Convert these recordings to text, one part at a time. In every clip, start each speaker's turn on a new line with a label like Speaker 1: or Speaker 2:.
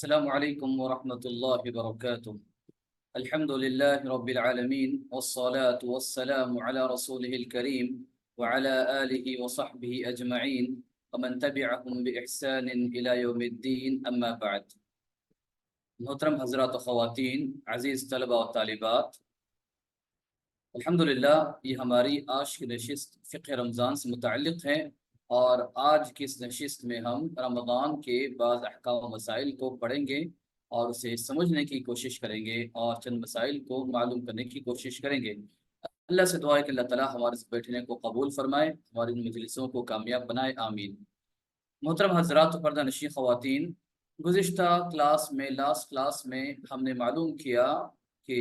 Speaker 1: السلام عليكم ورحمة الله وبركاته. الحمد لله رب العالمين والصلاة والسلام على رسوله الكريم وعلى آله وصحبه أجمعين ومن تبعهم بإحسان إلى يوم الدين أما بعد. محترم حضرات و خواتین، عزیز طلبہ و طالبات، الحمدللہ یہ ہماری آج کی نشست فقہ رمضان سے متعلق ہے، اور آج کی اس نشست میں ہم رمضان کے بعض احکام و مسائل کو پڑھیں گے اور اسے سمجھنے کی کوشش کریں گے اور چند مسائل کو معلوم کرنے کی کوشش کریں گے۔ اللہ سے دعا ہے کہ اللہ تعالیٰ ہمارے اس بیٹھنے کو قبول فرمائے، ہماری ان مجلسوں کو کامیاب بنائے، آمین۔ محترم حضرات و پردہ نشین خواتین، گزشتہ لاسٹ کلاس میں ہم نے معلوم کیا کہ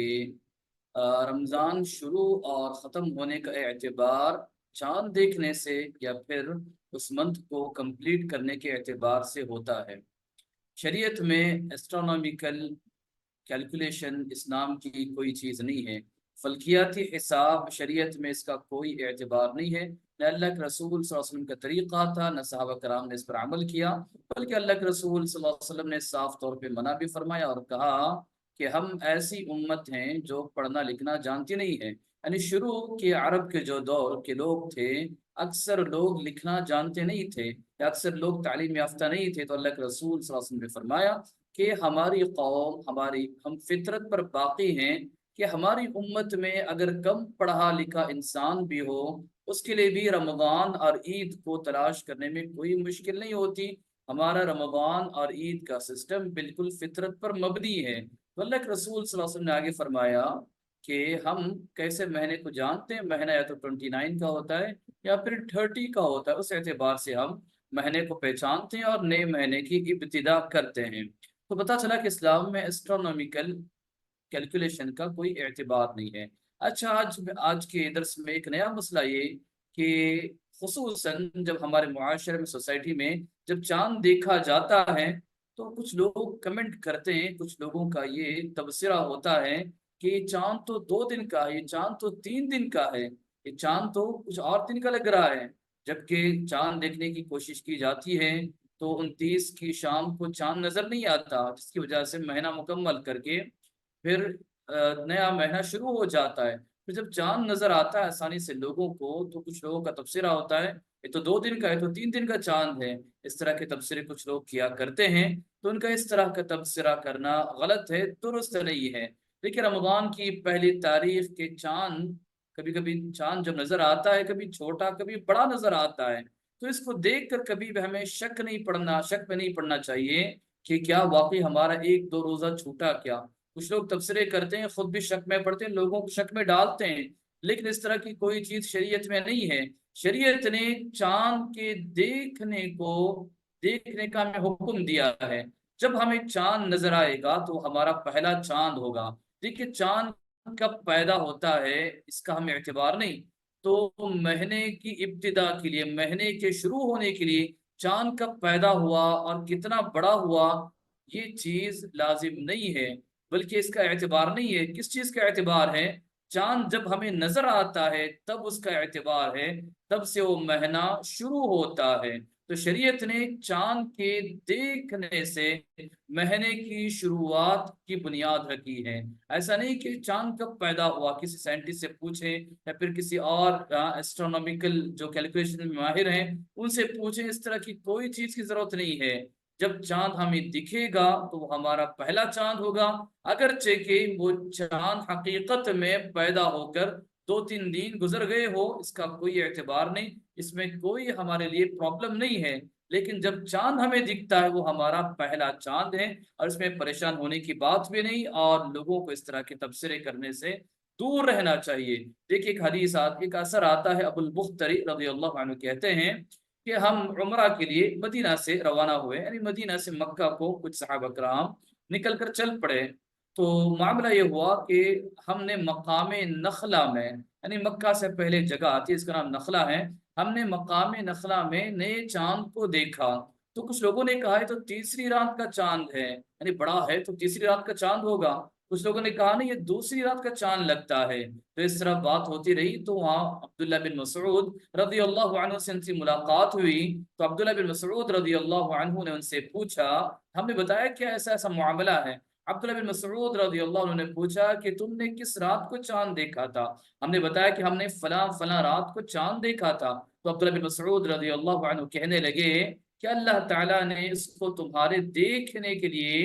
Speaker 1: رمضان شروع اور ختم ہونے کا اعتبار چاند دیکھنے سے یا پھر اس منتھ کو کمپلیٹ کرنے کے اعتبار سے ہوتا ہے۔ شریعت میں ایسٹرونومیکل کیلکولیشن اس نام کی کوئی چیز نہیں ہے، فلکیاتی حساب شریعت میں اس کا کوئی اعتبار نہیں ہے، نہ اللہ کے رسول صلی اللہ علیہ وسلم کا طریقہ تھا، نہ صحابہ کرام نے اس پر عمل کیا، بلکہ اللہ کے رسول صلی اللہ علیہ وسلم نے صاف طور پہ منع بھی فرمایا اور کہا کہ ہم ایسی امت ہیں جو پڑھنا لکھنا جانتی نہیں ہے۔ یعنی شروع کے عرب کے جو دور کے لوگ تھے، اکثر لوگ لکھنا جانتے نہیں تھے، اکثر لوگ تعلیم یافتہ نہیں تھے، تو اللہ کے رسول صلی اللہ علیہ وسلم نے فرمایا کہ ہماری قوم ہم فطرت پر باقی ہیں کہ ہماری امت میں اگر کم پڑھا لکھا انسان بھی ہو، اس کے لیے بھی رمضان اور عید کو تلاش کرنے میں کوئی مشکل نہیں ہوتی۔ ہمارا رمضان اور عید کا سسٹم بالکل فطرت پر مبنی ہے۔ تو اللہ کے رسول صلی اللہ علیہ وسلم نے آگے فرمایا کہ ہم کیسے مہینے کو جانتے ہیں، مہینہ یا تو 29 کا ہوتا ہے یا پھر 30 کا ہوتا ہے، اس اعتبار سے ہم مہینے کو پہچانتے ہیں اور نئے مہینے کی ابتدا کرتے ہیں۔ تو پتہ چلا کہ اسلام میں ایسٹرونومیکل کیلکولیشن کا کوئی اعتبار نہیں ہے۔ اچھا، آج کے درس میں ایک نیا مسئلہ یہ کہ خصوصاً جب ہمارے معاشرے میں، سوسائٹی میں جب چاند دیکھا جاتا ہے تو کچھ لوگ کمنٹ کرتے ہیں، کچھ لوگوں کا یہ تبصرہ ہوتا ہے کہ یہ چاند تو 2 دن کا ہے، یہ چاند تو 3 دن کا ہے، یہ چاند تو کچھ اور دن کا لگ رہا ہے۔ جبکہ چاند دیکھنے کی کوشش کی جاتی ہے تو 29 کی شام کو چاند نظر نہیں آتا، جس کی وجہ سے مہینہ مکمل کر کے پھر نیا مہینہ شروع ہو جاتا ہے۔ پھر جب چاند نظر آتا ہے آسانی سے لوگوں کو، تو کچھ لوگوں کا تبصرہ ہوتا ہے یہ تو 2 دن کا ہے، تو 3 دن کا چاند ہے۔ اس طرح کے تبصرے کچھ لوگ کیا کرتے ہیں، تو ان کا اس طرح کا تبصرہ کرنا غلط ہے، درست نہیں ہے۔ دیکھیں، رمضان کی پہلی تاریخ کے چاند، کبھی کبھی چاند جب نظر آتا ہے کبھی چھوٹا کبھی بڑا نظر آتا ہے، تو اس کو دیکھ کر کبھی بھی ہمیں شک میں نہیں پڑنا چاہیے کہ کیا واقعی ہمارا 1-2 روزہ چھوٹا کیا۔ کچھ لوگ تبصرے کرتے ہیں، خود بھی شک میں پڑتے ہیں، لوگوں کو شک میں ڈالتے ہیں، لیکن اس طرح کی کوئی چیز شریعت میں نہیں ہے۔ شریعت نے چاند کے دیکھنے کا ہمیں حکم دیا ہے۔ جب ہمیں چاند نظر آئے گا تو ہمارا پہلا چاند ہوگا۔ دیکھیے، چاند کب پیدا ہوتا ہے اس کا ہمیں اعتبار نہیں، تو مہینے کی ابتدا کے لیے، مہینے کے شروع ہونے کے لیے چاند کب پیدا ہوا اور کتنا بڑا ہوا، یہ چیز لازم نہیں ہے، بلکہ اس کا اعتبار نہیں ہے۔ کس چیز کا اعتبار ہے؟ چاند جب ہمیں نظر آتا ہے تب اس کا اعتبار ہے، تب سے وہ مہینہ شروع ہوتا ہے۔ تو شریعت نے چاند کے دیکھنے سے مہینے کی شروعات کی بنیاد رکھی ہے۔ ایسا نہیں کہ چاند کب پیدا ہوا کسی سائنٹسٹ سے پوچھیں یا پھر کسی اور ایسٹرونومیکل جو کیلکولیشن میں ماہر ہیں ان سے پوچھیں، اس طرح کی کوئی چیز کی ضرورت نہیں ہے۔ جب چاند ہمیں دکھے گا تو وہ ہمارا پہلا چاند ہوگا، اگرچہ کہ وہ چاند حقیقت میں پیدا ہو کر 2-3 دن گزر گئے ہو، اس کا کوئی اعتبار نہیں، اس میں کوئی ہمارے لیے پرابلم نہیں ہے۔ لیکن جب چاند ہمیں دکھتا ہے وہ ہمارا پہلا چاند ہے، اور اس میں پریشان ہونے کی بات بھی نہیں، اور لوگوں کو اس طرح کے تبصرے کرنے سے دور رہنا چاہیے۔ دیکھیے، ایک حدیث ایک اثر آتا ہے، ابو البختری رضی اللہ عنہ کہتے ہیں کہ ہم عمرہ کے لیے مدینہ سے روانہ ہوئے، یعنی مدینہ سے مکہ کو کچھ صحابہ کرام نکل کر چل پڑے۔ تو معاملہ یہ ہوا کہ ہم نے مقام نخلہ میں، یعنی مکہ سے پہلے جگہ آتی ہے، اس کا نام نخلہ ہے، ہم نے مقام نخلہ میں نئے چاند کو دیکھا۔ تو کچھ لوگوں نے کہا ہے تو تیسری رات کا چاند ہے، یعنی بڑا ہے تو تیسری رات کا چاند ہوگا۔ کچھ لوگوں نے کہا نہیں یہ دوسری رات کا چاند لگتا ہے۔ تو اس طرح بات ہوتی رہی، تو وہاں عبداللہ بن مسعود رضی اللہ عنہ سے ان سے ملاقات ہوئی، تو عبداللہ بن مسعود رضی اللہ عنہ نے ان سے پوچھا، ہم نے بتایا کیا ایسا ایسا معاملہ ہے۔ عبداللہ بن مسعود رضی اللہ عنہ نے پوچھا کہ تم نے کس رات کو چاند دیکھا تھا؟ ہم نے بتایا کہ ہم نے فلاں فلاں رات کو چاند دیکھا تھا۔ تو عبداللہ بن مسعود رضی اللہ عنہ کہنے لگے کہ اللہ تعالیٰ نے اس کو تمہارے دیکھنے کے لیے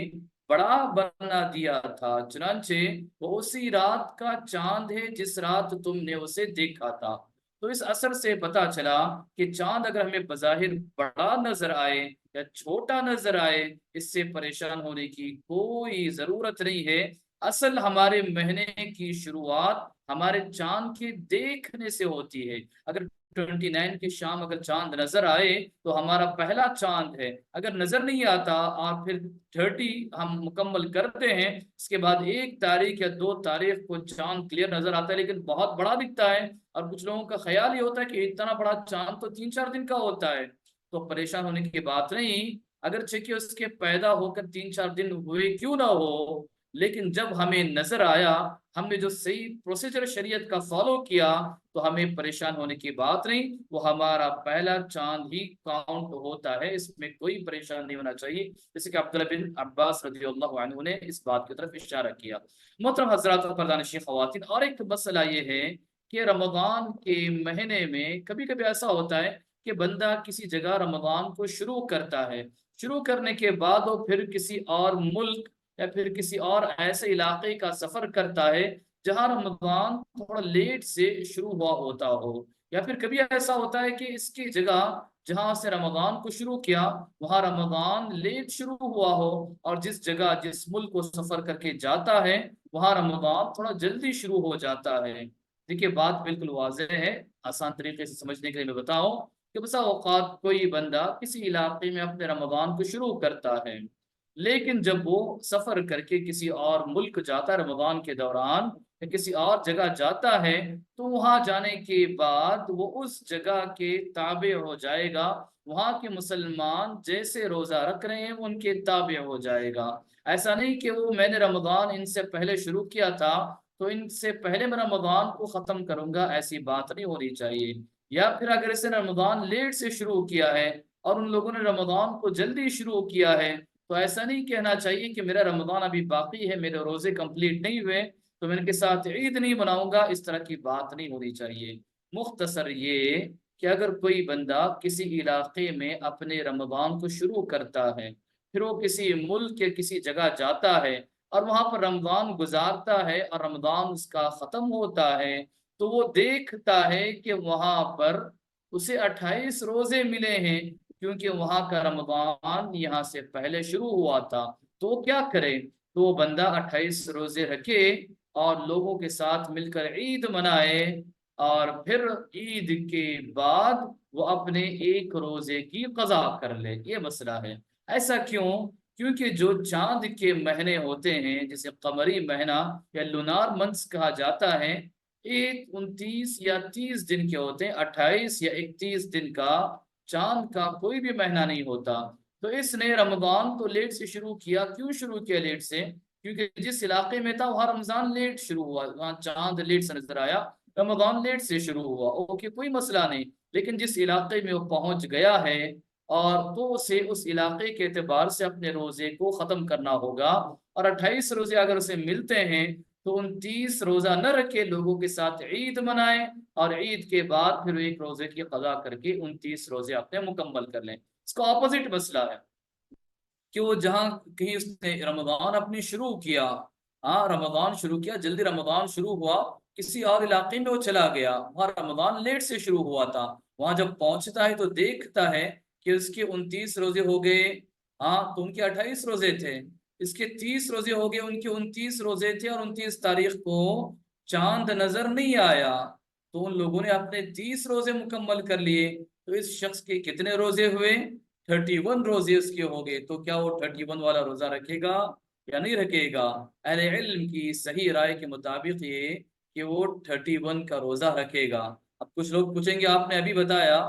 Speaker 1: بڑا بنا دیا تھا، چنانچہ وہ اسی رات کا چاند ہے جس رات تم نے اسے دیکھا تھا۔ تو اس اثر سے پتا چلا کہ چاند اگر ہمیں بظاہر بڑا نظر آئے یا چھوٹا نظر آئے، اس سے پریشان ہونے کی کوئی ضرورت نہیں ہے۔ اصل ہمارے مہینے کی شروعات ہمارے چاند کے دیکھنے سے ہوتی ہے۔ اگر 29 کی شام اگر چاند نظر آئے تو ہمارا پہلا چاند ہے، اگر نظر نہیں آتا اور پھر 30 ہم مکمل کرتے ہیں، اس کے بعد 1 تاریخ یا 2 تاریخ کو چاند کلیئر نظر آتا ہے لیکن بہت بڑا دکھتا ہے، اور کچھ لوگوں کا خیال یہ ہوتا ہے کہ اتنا بڑا چاند تو 3-4 دن کا ہوتا ہے، تو پریشان ہونے کی بات نہیں۔ اگرچہ کہ اس کے پیدا ہو کر 3-4 دن ہوئے کیوں نہ ہو، لیکن جب ہمیں نظر آیا، ہم نے جو صحیح پروسیجر شریعت کا فالو کیا، تو ہمیں پریشان ہونے کی بات نہیں، وہ ہمارا پہلا چاند ہی کاؤنٹ ہوتا ہے، اس میں کوئی پریشان نہیں ہونا چاہیے، جیسے کہ عبداللہ بن عباس رضی اللہ عنہ نے اس بات کی طرف اشارہ کیا۔ محترم حضرات و پردانشی خواتین، اور ایک مسئلہ یہ ہے کہ رمضان کے مہینے میں کبھی کبھی ایسا ہوتا ہے کہ بندہ کسی جگہ رمضان کو شروع کرتا ہے، شروع کرنے کے بعد وہ پھر کسی اور ملک یا پھر کسی اور ایسے علاقے کا سفر کرتا ہے جہاں رمضان تھوڑا لیٹ سے شروع ہوا ہوتا ہو، یا پھر کبھی ایسا ہوتا ہے کہ اس کی جگہ جہاں سے رمضان کو شروع کیا وہاں رمضان لیٹ شروع ہوا ہو، اور جس جگہ جس ملک کو سفر کر کے جاتا ہے وہاں رمضان تھوڑا جلدی شروع ہو جاتا ہے۔ دیکھیے بات بالکل واضح ہے، آسان طریقے سے سمجھنے کے لیے میں بتاؤں کہ بسا اوقات کوئی بندہ کسی علاقے میں اپنے رمضان کو شروع کرتا ہے، لیکن جب وہ سفر کر کے کسی اور ملک جاتا ہے رمضان کے دوران یا کسی اور جگہ جاتا ہے، تو وہاں جانے کے بعد وہ اس جگہ کے تابع ہو جائے گا، وہاں کے مسلمان جیسے روزہ رکھ رہے ہیں ان کے تابع ہو جائے گا۔ ایسا نہیں کہ وہ میں نے رمضان ان سے پہلے شروع کیا تھا تو ان سے پہلے میں رمضان کو ختم کروں گا، ایسی بات نہیں ہونی چاہیے۔ یا پھر اگر اس نے رمضان لیٹ سے شروع کیا ہے اور ان لوگوں نے رمضان کو جلدی شروع کیا ہے، تو ایسا نہیں کہنا چاہیے کہ میرا رمضان ابھی باقی ہے، میرے روزے کمپلیٹ نہیں ہوئے تو میں ان کے ساتھ عید نہیں مناؤں گا، اس طرح کی بات نہیں ہونی چاہیے۔ مختصر یہ کہ اگر کوئی بندہ کسی علاقے میں اپنے رمضان کو شروع کرتا ہے، پھر وہ کسی ملک یا کسی جگہ جاتا ہے اور وہاں پر رمضان گزارتا ہے اور رمضان اس کا ختم ہوتا ہے، تو وہ دیکھتا ہے کہ وہاں پر اسے 28 روزے ملے ہیں، کیونکہ وہاں کا رمضان یہاں سے پہلے شروع ہوا تھا، تو وہ کیا کرے؟ تو وہ بندہ 28 روزے رکھے اور لوگوں کے ساتھ مل کر عید منائے، اور پھر عید کے بعد وہ اپنے 1 روزے کی قضا کر لے، یہ مسئلہ ہے۔ ایسا کیوں؟ کیونکہ جو چاند کے مہینے ہوتے ہیں جسے قمری مہینہ یا لونار منتھس کہا جاتا ہے، 29 یا 30 دن کے ہوتے ہیں، 28 یا 31 دن کا چاند کا کوئی بھی مہینہ نہیں ہوتا۔ تو اس نے رمضان تو لیٹ سے شروع کیا، کیوں شروع کیا لیٹ سے؟ کیونکہ جس علاقے میں تھا وہاں رمضان لیٹ شروع ہوا، وہاں چاند لیٹ سے نظر آیا، رمضان لیٹ سے شروع ہوا، اوکے کوئی مسئلہ نہیں، لیکن جس علاقے میں وہ پہنچ گیا ہے اور تو اسے اس علاقے کے اعتبار سے اپنے روزے کو ختم کرنا ہوگا، اور 28 روزے اگر اسے ملتے ہیں تو 29 روزہ نہ رکھے، لوگوں کے ساتھ عید منائے، اور عید کے بعد پھر 1 روزے کی قضا کر کے 29 روزے اپنے مکمل کر لیں۔ اس کا اپوزٹ مسئلہ ہے کہ وہ جہاں کہیں اس نے رمضان اپنی شروع کیا، ہاں رمضان شروع کیا، جلدی رمضان شروع ہوا، کسی اور علاقے میں وہ چلا گیا، وہاں رمضان لیٹ سے شروع ہوا تھا، وہاں جب پہنچتا ہے تو دیکھتا ہے کہ اس کے 29 روزے ہو گئے، ہاں تو ان کے 28 روزے تھے، اس کے 30 روزے ہو گئے، ان کے 29 روزے تھے، اور 29 تاریخ کو چاند نظر نہیں آیا، تو ان لوگوں نے اپنے 30 روزے مکمل کر لیے، تو اس شخص کے کتنے روزے ہوئے؟ 31 روزے اس کے ہو گئے، تو کیا وہ 31 والا روزہ رکھے گا یا نہیں رکھے گا؟ اہل علم کی صحیح رائے کے مطابق یہ کہ وہ 31 کا روزہ رکھے گا۔ اب کچھ لوگ پوچھیں گے آپ نے ابھی بتایا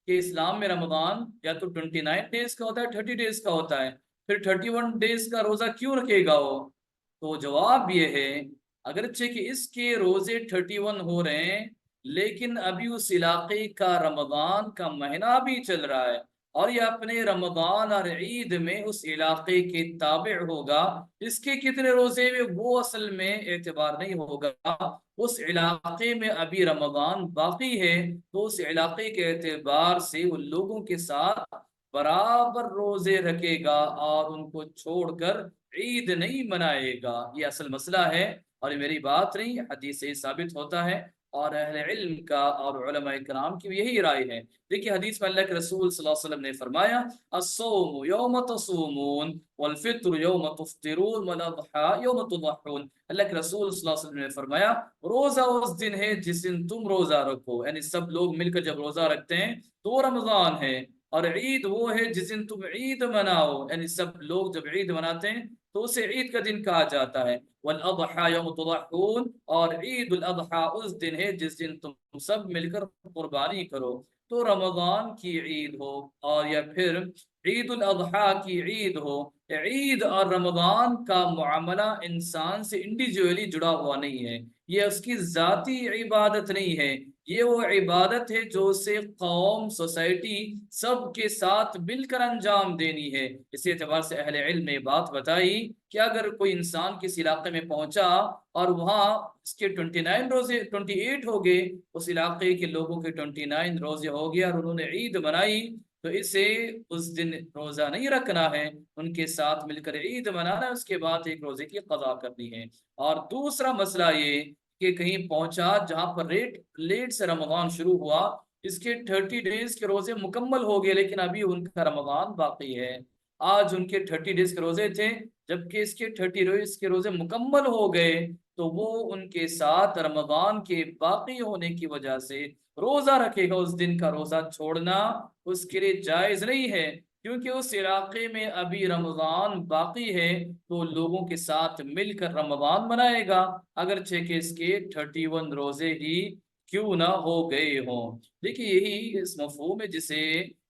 Speaker 1: کہ اسلام میں رمضان یا تو 29 ڈیز کا ہوتا ہے، 30 ڈیز کا ہوتا ہے، پھر 31 ڈیز کا روزہ کیوں رکھے گا وہ؟ تو جواب یہ ہے اگرچہ کہ اس کے روزے 31 ہو رہے ہیں، لیکن ابھی اس علاقے کا رمضان کا مہینہ بھی چل رہا ہے، اور یہ اپنے رمضان اور عید میں اس علاقے کے تابع ہوگا۔ اس کے کتنے روزے میں وہ اصل میں اعتبار نہیں ہوگا، اس علاقے میں ابھی رمضان باقی ہے، تو اس علاقے کے اعتبار سے ان لوگوں کے ساتھ برابر روزے رکھے گا اور ان کو چھوڑ کر عید نہیں منائے گا۔ یہ اصل مسئلہ ہے، اور یہ میری بات نہیں، حدیث سے ثابت ہوتا ہے، اور اہل علم کا اور علماء کرام کی یہی رائے ہے۔ دیکھیے حدیث میں اللہ کے رسول صلی اللہ علیہ وسلم نے فرمایا الصوم یوم تصومون والفطر یوم تفطرون والاضحى یوم تضحون۔ اللہ کے رسول صلی اللہ علیہ وسلم نے فرمایا روزہ اس دن ہے جس دن تم روزہ رکھو، یعنی سب لوگ مل کر جب روزہ رکھتے ہیں تو رمضان ہے، اور عید وہ ہے جس دن تم عید مناؤ، یعنی سب لوگ جب عید مناتے ہیں تو اسے عید کا دن کہا جاتا ہے۔ والاضحى یوم تضحون، اور عید الاضحیٰ اس دن ہے جس دن تم سب مل کر قربانی کرو۔ تو رمضان کی عید ہو اور یا پھر عید الاضحیٰ کی عید ہو، عید اور رمضان کا معاملہ انسان سے انڈیویجولی جڑا ہوا نہیں ہے، یہ اس کی ذاتی عبادت نہیں ہے، یہ وہ عبادت ہے جو اسے قوم، سوسائٹی سب کے ساتھ مل کر انجام دینی ہے۔ اسی اعتبار سے اہل علم نے بات بتائی کہ اگر کوئی انسان کسی علاقے میں پہنچا اور وہاں اس کے 29 روزے 28 ہو گئے، اس علاقے کے لوگوں کے 29 روزے ہو گئے اور انہوں نے عید منائی، تو اسے اس دن روزہ نہیں رکھنا ہے، ان کے ساتھ مل کر عید منانا ہے، اس کے بعد ایک روزے کی قضا کرنی ہے۔ اور دوسرا مسئلہ یہ کہ کہیں پہنچا جہاں پر لیٹ سے رمضان شروع ہوا، اس کے 30 ڈیز کے روزے مکمل ہو گئے لیکن ابھی ان کا رمضان باقی ہے، آج ان کے 30 ڈیز کے روزے تھے جبکہ اس کے 30 ڈیز کے روزے مکمل ہو گئے، تو وہ ان کے ساتھ رمضان کے باقی ہونے کی وجہ سے روزہ رکھے گا۔ اس دن کا روزہ چھوڑنا اس کے لیے جائز نہیں ہے، کیونکہ اس علاقے میں ابھی رمضان باقی ہے، تو لوگوں کے ساتھ مل کر رمضان منائے گا، اگرچہ کہ اس کے 31 روزے ہی کیوں نہ ہو گئے ہوں۔ دیکھیے یہی اس مفہوم ہے جسے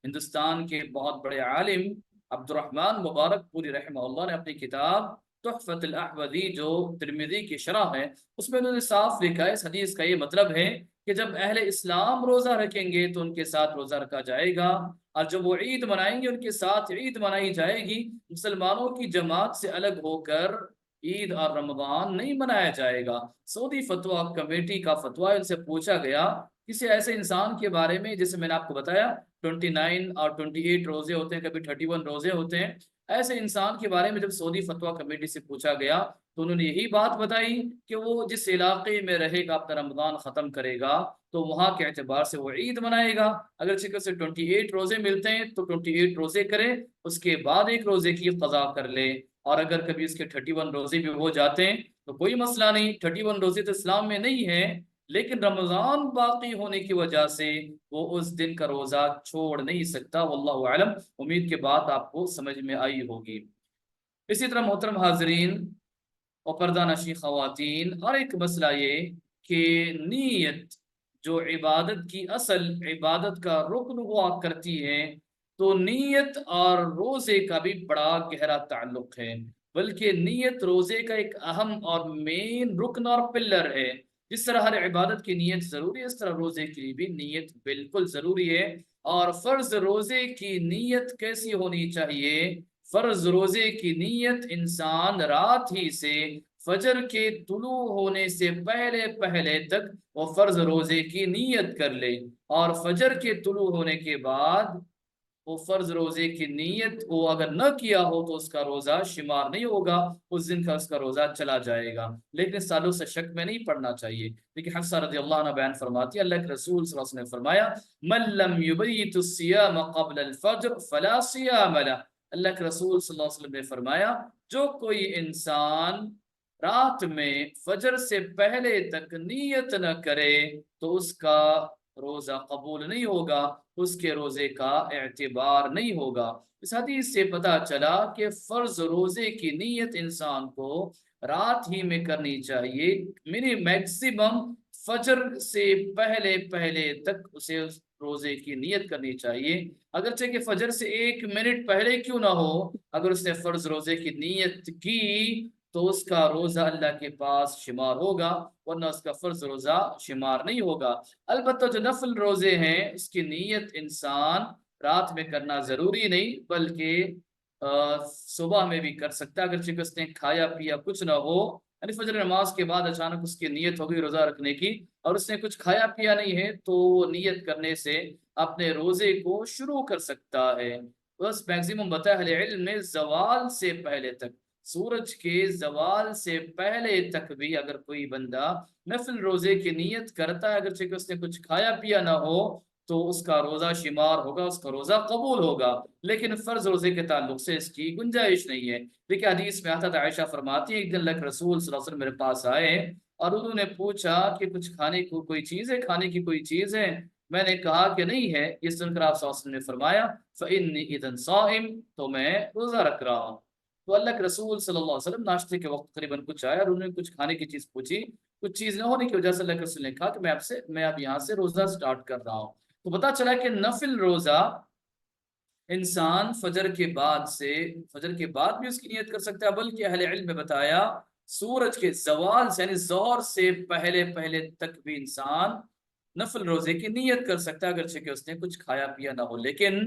Speaker 1: ہندوستان کے بہت بڑے عالم عبد الرحمن مبارک پوری رحمہ اللہ نے اپنی کتاب تحفۃ الاحوذی جو ترمذی کی شرح ہے اس میں انہوں نے صاف لکھا ہے، اس حدیث کا یہ مطلب ہے کہ جب اہل اسلام روزہ رکھیں گے تو ان کے ساتھ روزہ رکھا جائے گا، اور جب وہ عید منائیں گے ان کے ساتھ عید منائی جائے گی، مسلمانوں کی جماعت سے الگ ہو کر عید اور رمضان نہیں منایا جائے گا۔ سعودی فتویٰ کمیٹی کا فتویٰ ان سے پوچھا گیا کسی ایسے انسان کے بارے میں جیسے میں نے آپ کو بتایا 29 اور 28 روزے ہوتے ہیں، کبھی 31 روزے ہوتے ہیں، ایسے انسان کے بارے میں جب سعودی فتویٰ کمیٹی سے پوچھا گیا تو انہوں نے یہی بات بتائی کہ وہ جس علاقے میں رہے گا اپنا رمضان ختم کرے گا تو وہاں کے اعتبار سے وہ عید منائے گا، اگر چکر سے 28 روزے ملتے ہیں تو 28 روزے کرے، اس کے بعد ایک روزے کی قضا کر لے، اور اگر کبھی اس کے 31 روزے بھی ہو جاتے ہیں تو کوئی مسئلہ نہیں، 31 روزے تو اسلام میں نہیں ہے، لیکن رمضان باقی ہونے کی وجہ سے وہ اس دن کا روزہ چھوڑ نہیں سکتا۔ واللہ اعلم، امید کے بات آپ کو سمجھ میں آئی ہوگی۔ اسی طرح محترم حاضرین اور پردہ نشین خواتین، اور ایک مسئلہ یہ کہ نیت جو عبادت کی اصل عبادت کا رکن ہوا کرتی ہے، تو نیت اور روزے کا بھی بڑا گہرا تعلق ہے، بلکہ نیت روزے کا ایک اہم اور مین رکن اور پلر ہے۔ جس طرح ہر عبادت کی نیت ضروری ہے، اس طرح روزے کی بھی نیت بالکل ضروری ہے۔ اور فرض روزے کی نیت کیسی ہونی چاہیے؟ فرض روزے کی نیت انسان رات ہی سے فجر کے طلوع ہونے سے پہلے پہلے تک وہ فرض روزے کی نیت کر لے، اور فجر کے طلوع ہونے کے بعد وہ فرض روزے کی نیت وہ اگر نہ کیا ہو تو اس کا روزہ شمار نہیں ہوگا، اس دن کا اس کا روزہ چلا جائے گا، لیکن سالوں سے شک میں نہیں پڑنا چاہیے۔ لیکن حفصہ رضی اللہ عنہ بیان فرماتی ہے اللہ کے رسول صلی اللہ علیہ وسلم نے فرمایا من لم یبیت الصیام قبل الفجر فلا صیام له۔ اللہ کے رسول صلی اللہ علیہ وسلم نے فرمایا جو کوئی انسان رات میں فجر سے پہلے تک نیت نہ کرے تو اس کا روزہ قبول نہیں ہوگا، اس کے روزے کا اعتبار نہیں ہوگا۔ اس حدیث سے پتہ چلا کہ فرض روزے کی نیت انسان کو رات ہی میں کرنی چاہیے، میکسیمم فجر سے پہلے پہلے تک اسے اس روزے کی نیت کرنی چاہیے، اگرچہ کہ فجر سے 1 منٹ پہلے کیوں نہ ہو، اگر اس نے فرض روزے کی نیت کی تو اس کا روزہ اللہ کے پاس شمار ہوگا، ورنہ اس کا فرض روزہ شمار نہیں ہوگا۔ البتہ جو نفل روزے ہیں اس کی نیت انسان رات میں کرنا ضروری نہیں، بلکہ صبح میں بھی کر سکتا ہے، اگرچہ کہ اس نے کھایا پیا کچھ نہ ہو، یعنی فجر نماز کے بعد اچانک اس کی نیت ہوگی روزہ رکھنے کی اور اس نے کچھ کھایا پیا نہیں ہے، تو وہ نیت کرنے سے اپنے روزے کو شروع کر سکتا ہے۔ بس میکسیمم بتا ہے اہل علم نے زوال سے پہلے تک، سورج کے زوال سے پہلے تک بھی اگر کوئی بندہ نفل روزے کی نیت کرتا ہے، اگرچہ کہ اس نے کچھ کھایا پیا نہ ہو، تو اس کا روزہ شمار ہوگا، اس کا روزہ قبول ہوگا، لیکن فرض روزے کے تعلق سے اس کی گنجائش نہیں ہے۔ دیکھیں حدیث میں آتا تھا، عائشہ فرماتی ہے ایک دن اللہ کے رسول صلی اللہ علیہ وسلم میرے پاس آئے اور انہوں نے پوچھا کہ کچھ کھانے کو کوئی چیز ہے، کھانے کی کوئی چیز ہے؟ میں نے کہا کہ نہیں ہے۔ یہ سن کر آپ صلی اللہ علیہ وسلم نے فرمایا فَإِنِّي إِذًا صَائِمٌ، تو میں روزہ رکھ رہا ہوں۔ تو اللہ کے رسول صلی اللہ علیہ وسلم ناشتے کے وقت قریباً کچھ آئے اور انہوں نے کچھ کھانے کی چیز پوچھی، کچھ چیز نہ ہونے کی وجہ سے اللہ کے رسول نے کہا کہ میں اب یہاں سے روزہ سٹارٹ کر رہا ہوں۔ تو پتہ چلا کہ نفل روزہ انسان فجر کے بعد بھی اس کی نیت کر سکتا ہے، بلکہ اہل علم نے بتایا سورج کے زوال سے یعنی ظہر سے پہلے پہلے تک بھی انسان نفل روزے کی نیت کر سکتا ہے، اگرچہ کہ اس نے کچھ کھایا پیا نہ ہو۔ لیکن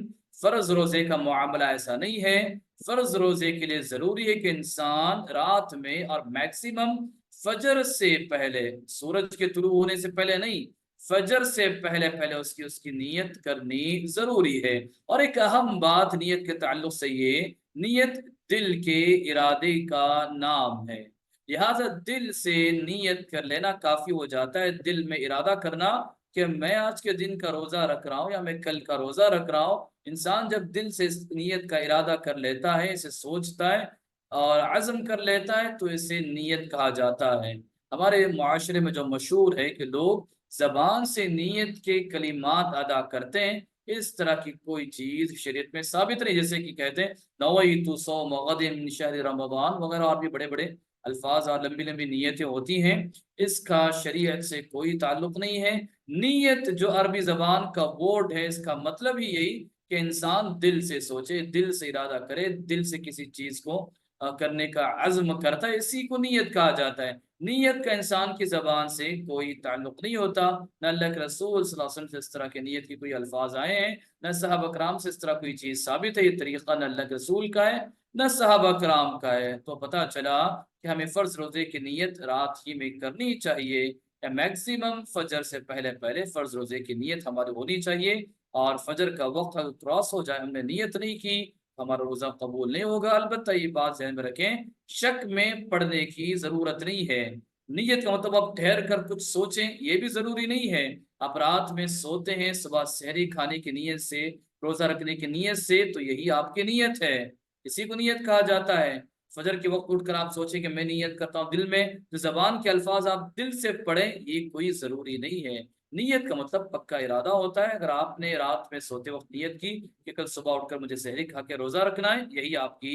Speaker 1: فرض روزے کا معاملہ ایسا نہیں ہے۔ فرض روزے کے لیے ضروری ہے کہ انسان رات میں اور میکسیمم فجر سے پہلے، سورج کے طلوع ہونے سے پہلے نہیں، فجر سے پہلے پہلے اس کی نیت کرنی ضروری ہے۔ اور ایک اہم بات نیت کے تعلق سے یہ، نیت دل کے ارادے کا نام ہے، لہذا دل سے نیت کر لینا کافی ہو جاتا ہے۔ دل میں ارادہ کرنا کہ میں آج کے دن کا روزہ رکھ رہا ہوں یا میں کل کا روزہ رکھ رہا ہوں، انسان جب دل سے اس نیت کا ارادہ کر لیتا ہے، اسے سوچتا ہے اور عزم کر لیتا ہے، تو اسے نیت کہا جاتا ہے۔ ہمارے معاشرے میں جو مشہور ہے کہ لوگ زبان سے نیت کے کلمات ادا کرتے ہیں، اس طرح کی کوئی چیز شریعت میں ثابت نہیں، جیسے کہ کہتے ہیں نویت صوم غد من شہر رمضان وغیرہ، اور بھی بڑے بڑے الفاظ اور لمبی لمبی نیتیں ہوتی ہیں، اس کا شریعت سے کوئی تعلق نہیں ہے۔ نیت جو عربی زبان کا ورڈ ہے، اس کا مطلب ہی یہی کہ انسان دل سے سوچے، دل سے ارادہ کرے، دل سے کسی چیز کو کرنے کا عزم کرتا ہے، اسی کو نیت کہا جاتا ہے۔ نیت کا انسان کی زبان سے کوئی تعلق نہیں ہوتا، نہ اللہ کے رسول صلی اللہ علیہ وسلم سے اس طرح کے نیت کی کوئی الفاظ آئے ہیں، نہ صحابہ کرام سے اس طرح کوئی چیز ثابت ہے۔ یہ طریقہ نہ اللہ کے رسول کا ہے نہ صحابہ کرام کا ہے۔ تو پتہ چلا کہ ہمیں فرض روزے کی نیت رات ہی میں کرنی چاہیے، یا میکسیمم فجر سے پہلے پہلے فرض روزے کی نیت ہماری ہونی چاہیے، اور فجر کا وقت اگر کراس ہو جائے ہم نے نیت نہیں کی، ہمارا روزہ قبول نہیں ہوگا۔ البتہ یہ بات ذہن میں رکھیں، شک میں پڑنے کی ضرورت نہیں ہے۔ نیت کا مطلب آپ ٹھہر کر کچھ سوچیں یہ بھی ضروری نہیں ہے۔ آپ رات میں سوتے ہیں، صبح سحری کھانے کی نیت سے، روزہ رکھنے کی نیت سے، تو یہی آپ کی نیت ہے، اسی کو نیت کہا جاتا ہے۔ فجر کے وقت اٹھ کر آپ سوچیں کہ میں نیت کرتا ہوں، دل میں جو زبان کے الفاظ آپ دل سے پڑھیں، یہ کوئی ضروری نہیں ہے۔ نیت کا مطلب پکا ارادہ ہوتا ہے۔ اگر آپ نے رات میں سوتے وقت نیت کی کہ کل صبح اٹھ کر مجھے سحری کھا کے روزہ رکھنا ہے، یہی آپ کی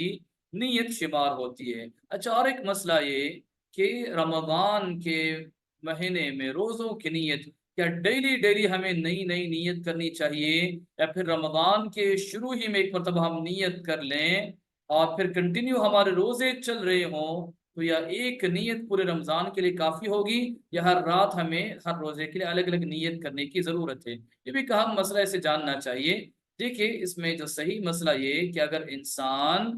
Speaker 1: نیت شمار ہوتی ہے۔ اچھا، اور ایک مسئلہ یہ کہ رمضان کے مہینے میں روزوں کی نیت، کیا ڈیلی ڈیلی ہمیں نئی نئی نیت کرنی چاہیے، یا پھر رمضان کے شروع ہی میں ایک مرتبہ ہم نیت کر لیں اور پھر کنٹینیو ہمارے روزے چل رہے ہوں، تو یا ایک نیت پورے رمضان کے لیے کافی ہوگی، یا ہر رات ہمیں ہر روزے کے لیے الگ الگ نیت کرنے کی ضرورت ہے؟ یہ بھی ایک اہم مسئلہ، اسے جاننا چاہیے۔ دیکھیے اس میں جو صحیح مسئلہ یہ کہ اگر انسان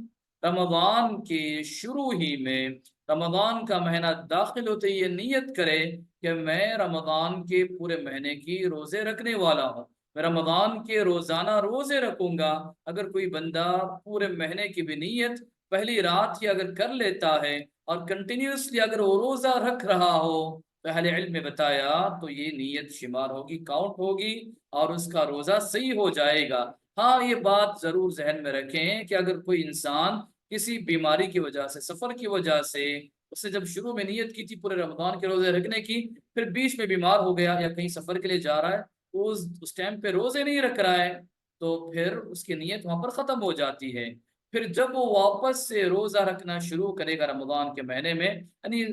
Speaker 1: رمضان کے شروع ہی میں، رمضان کا مہینہ داخل ہوتے یہ نیت کرے کہ میں رمضان کے پورے مہینے کی روزے رکھنے والا ہوں، میں رمضان کے روزانہ روزے رکھوں گا، اگر کوئی بندہ پورے مہینے کی بھی نیت پہلی رات ہی اگر کر لیتا ہے اور کنٹینیوسلی اگر وہ روزہ رکھ رہا ہو، تو اہل علم نے بتایا تو یہ نیت شمار ہوگی، کاؤنٹ ہوگی، اور اس کا روزہ صحیح ہو جائے گا۔ ہاں، یہ بات ضرور ذہن میں رکھیں کہ اگر کوئی انسان کسی بیماری کی وجہ سے، سفر کی وجہ سے، اس نے جب شروع میں نیت کی تھی پورے رمضان کے روزے رکھنے کی، پھر بیچ میں بیمار ہو گیا یا کہیں سفر کے لیے جا رہا ہے، تو اس ٹائم پہ روزے نہیں رکھ رہا ہے، تو پھر اس کی نیت وہاں پر ختم ہو جاتی ہے۔ پھر جب وہ واپس سے روزہ رکھنا شروع کرے گا رمضان کے مہینے میں، یعنی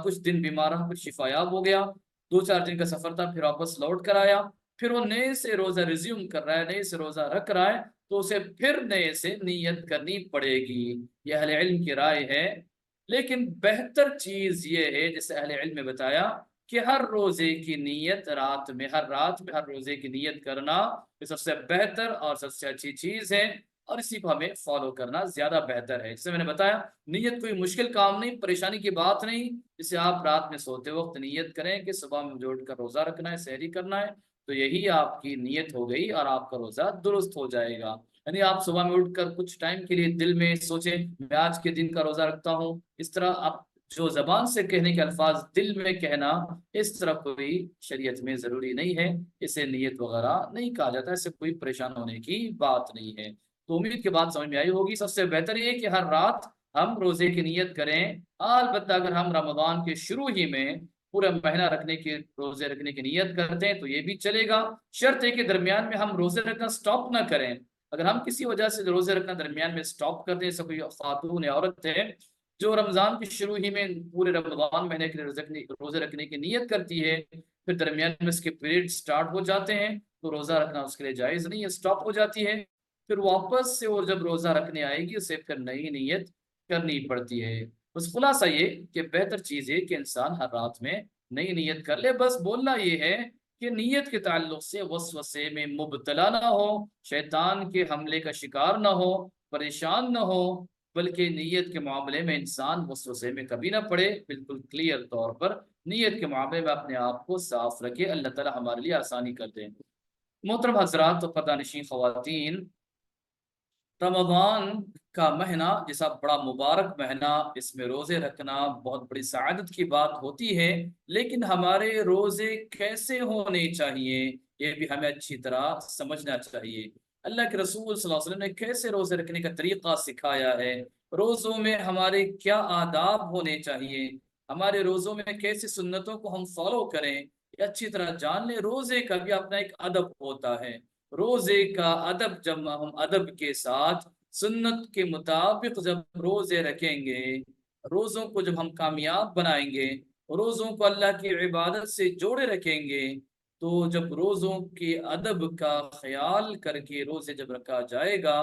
Speaker 1: کچھ دن بیمار رہا، کچھ شفا یاب ہو گیا، 2-4 دن کا سفر تھا، پھر واپس لوٹ کر آیا، پھر وہ نئے سے روزہ ریزیوم کر رہا ہے، نئے سے روزہ رکھ رہا ہے، تو اسے پھر نئے سے نیت کرنی پڑے گی۔ یہ اہل علم کی رائے ہے۔ لیکن بہتر چیز یہ ہے جیسے اہل علم نے بتایا کہ ہر روزے کی نیت رات میں ہر روزے کی نیت کرنا یہ سب سے بہتر اور سب سے اچھی چیز ہے، اور اسی کو ہمیں فالو کرنا زیادہ بہتر ہے۔ جیسے میں نے بتایا نیت کوئی مشکل کام نہیں، پریشانی کی بات نہیں۔ جسے آپ رات میں سوتے وقت نیت کریں کہ صبح میں اٹھ کر روزہ رکھنا ہے، سحری کرنا ہے، تو یہی آپ کی نیت ہو گئی اور آپ کا روزہ درست ہو جائے گا۔ یعنی آپ صبح میں اٹھ کر کچھ ٹائم کے لیے دل میں سوچیں میں آج کے دن کا روزہ رکھتا ہوں، اس طرح آپ جو زبان سے کہنے کے الفاظ دل میں کہنا، اس طرح کوئی شریعت میں ضروری نہیں ہے، اسے نیت وغیرہ نہیں کہا جاتا، اس سے کوئی پریشان ہونے کی بات نہیں ہے۔ تو امید کے بات سمجھ میں آئی ہوگی۔ سب سے بہتر یہ کہ ہر رات ہم روزے کی نیت کریں، البتہ اگر ہم رمضان کے شروع ہی میں پورا مہینہ روزے رکھنے کی نیت کرتے ہیں تو یہ بھی چلے گا، شرط ہے کہ درمیان میں ہم روزے رکھنا سٹاپ نہ کریں۔ اگر ہم کسی وجہ سے روزے رکھنا درمیان میں سٹاپ کر دیں، جیسے کوئی خاتون یا عورت ہے جو رمضان کے شروع ہی میں پورے رمضان مہینے کے لیے روزے رکھنے کی نیت کرتی ہے، پھر درمیان میں اس کے پیریڈ سٹارٹ ہو جاتے ہیں تو روزہ رکھنا اس کے لیے جائز نہیں ہے، سٹاپ ہو جاتی ہے، پھر واپس سے وہ جب روزہ رکھنے آئے گی اسے پھر نئی نیت کرنی پڑتی ہے۔ بس خلاصہ یہ کہ بہتر چیز ہے کہ انسان ہر رات میں نئی نیت کر لے۔ بس بولنا یہ ہے کہ نیت کے تعلق سے وسوسے میں مبتلا نہ ہو، شیطان کے حملے کا شکار نہ ہو، پریشان نہ ہو، بلکہ نیت کے معاملے میں انسان وسوسے میں کبھی نہ پڑے، بالکل کلیئر طور پر نیت کے معاملے میں اپنے آپ کو صاف رکھے۔ اللہ تعالی ہمارے لیے آسانی کر دے۔ محترم حضرات و پردہ نشین خواتین، رمضان کا مہینہ جیسا بڑا مبارک مہینہ، اس میں روزے رکھنا بہت بڑی سعادت کی بات ہوتی ہے، لیکن ہمارے روزے کیسے ہونے چاہیے یہ بھی ہمیں اچھی طرح سمجھنا چاہیے۔ اللہ کے رسول صلی اللہ علیہ وسلم نے کیسے روزے رکھنے کا طریقہ سکھایا ہے، روزوں میں ہمارے کیا آداب ہونے چاہیے، ہمارے روزوں میں کیسی سنتوں کو ہم فالو کریں، یہ اچھی طرح جان لیں۔ روزے کا بھی اپنا ایک ادب ہوتا ہے، روزے کا ادب جب ہم ادب کے ساتھ سنت کے مطابق جب روزے رکھیں گے، روزوں کو جب ہم کامیاب بنائیں گے، روزوں کو اللہ کی عبادت سے جوڑے رکھیں گے، تو جب روزوں کے ادب کا خیال کر کے روزے جب رکھا جائے گا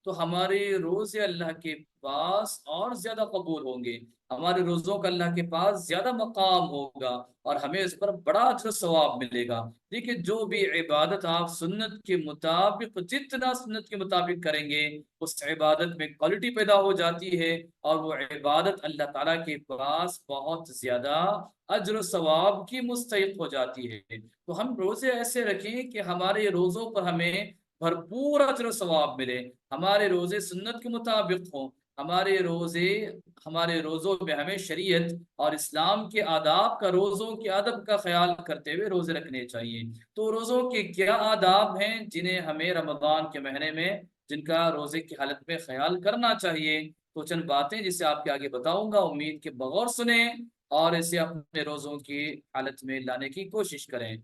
Speaker 1: تو ہمارے روزے اللہ کے پاس اور زیادہ قبول ہوں گے، ہمارے روزوں کا اللہ کے پاس زیادہ مقام ہوگا اور ہمیں اس پر بڑا اجر ثواب ملے گا۔ دیکھیے جو بھی عبادت آپ سنت کے مطابق، جتنا سنت کے مطابق کریں گے اس عبادت میں کوالٹی پیدا ہو جاتی ہے، اور وہ عبادت اللہ تعالیٰ کے پاس بہت زیادہ اجر و ثواب کی مستحق ہو جاتی ہے۔ تو ہم روزے ایسے رکھیں کہ ہمارے روزوں پر ہمیں بھرپور اجر و ثواب ملے، ہمارے روزے سنت کے مطابق ہوں، ہمارے روزوں میں ہمیں شریعت اور اسلام کے آداب کا، روزوں کے ادب کا خیال کرتے ہوئے روزے رکھنے چاہیے۔ تو روزوں کے کیا آداب ہیں جنہیں ہمیں رمضان کے مہینے میں، جن کا روزے کی حالت میں خیال کرنا چاہیے؟ تو چند باتیں جسے آپ کے آگے بتاؤں گا، امید کے بغور سنیں اور اسے اپنے روزوں کی حالت میں لانے کی کوشش کریں۔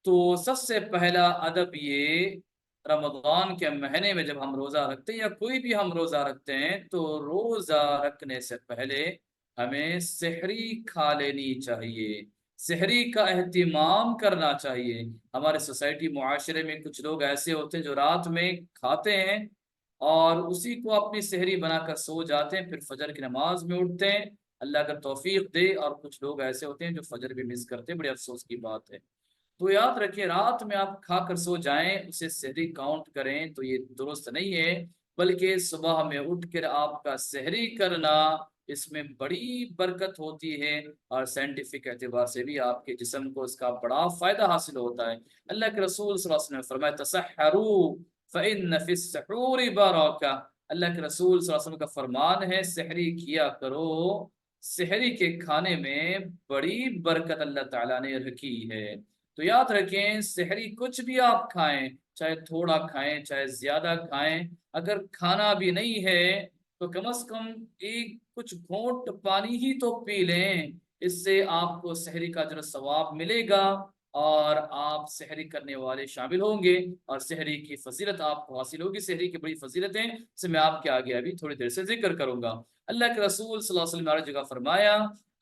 Speaker 1: تو سب سے پہلا ادب یہ، رمضان کے مہینے میں جب ہم روزہ رکھتے ہیں یا کوئی بھی ہم روزہ رکھتے ہیں تو روزہ رکھنے سے پہلے ہمیں سحری کھا لینی چاہیے، سحری کا اہتمام کرنا چاہیے۔ ہمارے سوسائٹی معاشرے میں کچھ لوگ ایسے ہوتے ہیں جو رات میں کھاتے ہیں اور اسی کو اپنی سحری بنا کر سو جاتے ہیں، پھر فجر کی نماز میں اٹھتے ہیں، اللہ کا توفیق دے، اور کچھ لوگ ایسے ہوتے ہیں جو فجر بھی مس کرتے ہیں، بڑے افسوس کی بات ہے۔ تو یاد رکھیں رات میں آپ کھا کر سو جائیں، اسے سحری کاؤنٹ کریں تو یہ درست نہیں ہے، بلکہ صبح میں اٹھ کر آپ کا سحری کرنا، اس میں بڑی برکت ہوتی ہے، اور سائنٹیفک اعتبار سے بھی آپ کے جسم کو اس کا بڑا فائدہ حاصل ہوتا ہے۔ اللہ کے رسول صلی اللہ علیہ وسلم نے فرمایا تسحروا فإن فی السحور برکہ، اللہ کے رسول صلی اللہ علیہ وسلم کا فرمان ہے سحری کیا کرو، سحری کے کھانے میں بڑی برکت اللہ تعالیٰ نے رکھی ہے۔ تو یاد رکھیں سحری کچھ بھی آپ کھائیں، چاہے تھوڑا کھائیں چاہے زیادہ کھائیں، اگر کھانا بھی نہیں ہے تو کم از کم کچھ گھونٹ پانی ہی تو پی لیں، اس سے آپ کو سحری کا اجر ثواب ملے گا اور آپ سحری کرنے والے شامل ہوں گے، اور سحری کی فضیلت آپ کو حاصل ہوگی۔ سحری کی بڑی فضیلتیں سے میں آپ کے آگے ابھی تھوڑی دیر سے ذکر کروں گا۔ اللہ کے رسول صلی اللہ علیہ وسلم نے ہر جگہ فرمایا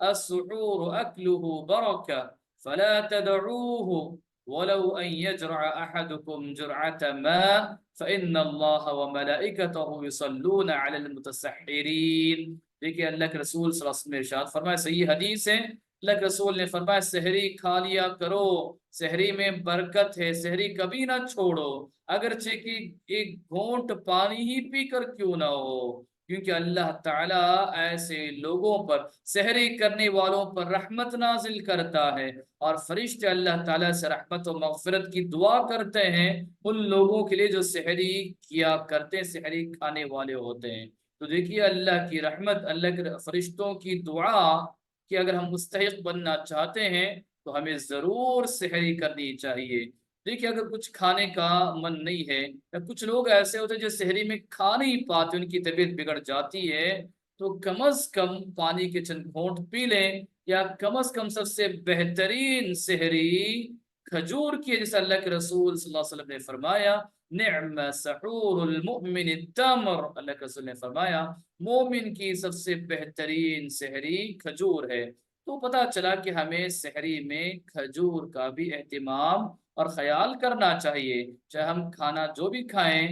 Speaker 1: السحور اکلہ برکہ فلا تدعوه ولو ان يجرع احدكم جرعة ماء فإن الله وملائكته يصلون على المتسحرين۔ دیکھیے اللہ کے رسول صلی اللہ علیہ وسلم نے ارشاد فرمایا، صحیح حدیث ہے، اللہ کے رسول نے فرمایا سحری کھا لیا کرو، سحری میں برکت ہے، سحری کبھی نہ چھوڑو، اگرچہ کہ ایک گھونٹ پانی ہی پی کر کیوں نہ ہو، کیونکہ اللہ تعالیٰ ایسے لوگوں پر، سحری کرنے والوں پر رحمت نازل کرتا ہے، اور فرشتے اللہ تعالیٰ سے رحمت و مغفرت کی دعا کرتے ہیں ان لوگوں کے لیے جو سحری کیا کرتے ہیں، سحری کھانے والے ہوتے ہیں۔ تو دیکھیے اللہ کی رحمت، اللہ کے فرشتوں کی دعا کہ اگر ہم مستحق بننا چاہتے ہیں تو ہمیں ضرور سحری کرنی چاہیے۔ دیکھیے اگر کچھ کھانے کا من نہیں ہے، یا کچھ لوگ ایسے ہوتے ہیں جو سحری میں کھا نہیں پاتے، ان کی طبیعت بگڑ جاتی ہے، تو کم از کم پانی کے چند گھونٹ پی لیں، یا کم از کم سب سے بہترین سحری کھجور کی ہے، جیسے اللہ کے رسول صلی اللہ علیہ وسلم نے فرمایا نعم سحور المؤمن التمر، اللہ کے رسول نے فرمایا مومن کی سب سے بہترین سحری کھجور ہے۔ تو پتہ چلا کہ ہمیں سحری میں کھجور کا بھی اہتمام اور خیال کرنا چاہیے، چاہے ہم کھانا جو بھی کھائیں،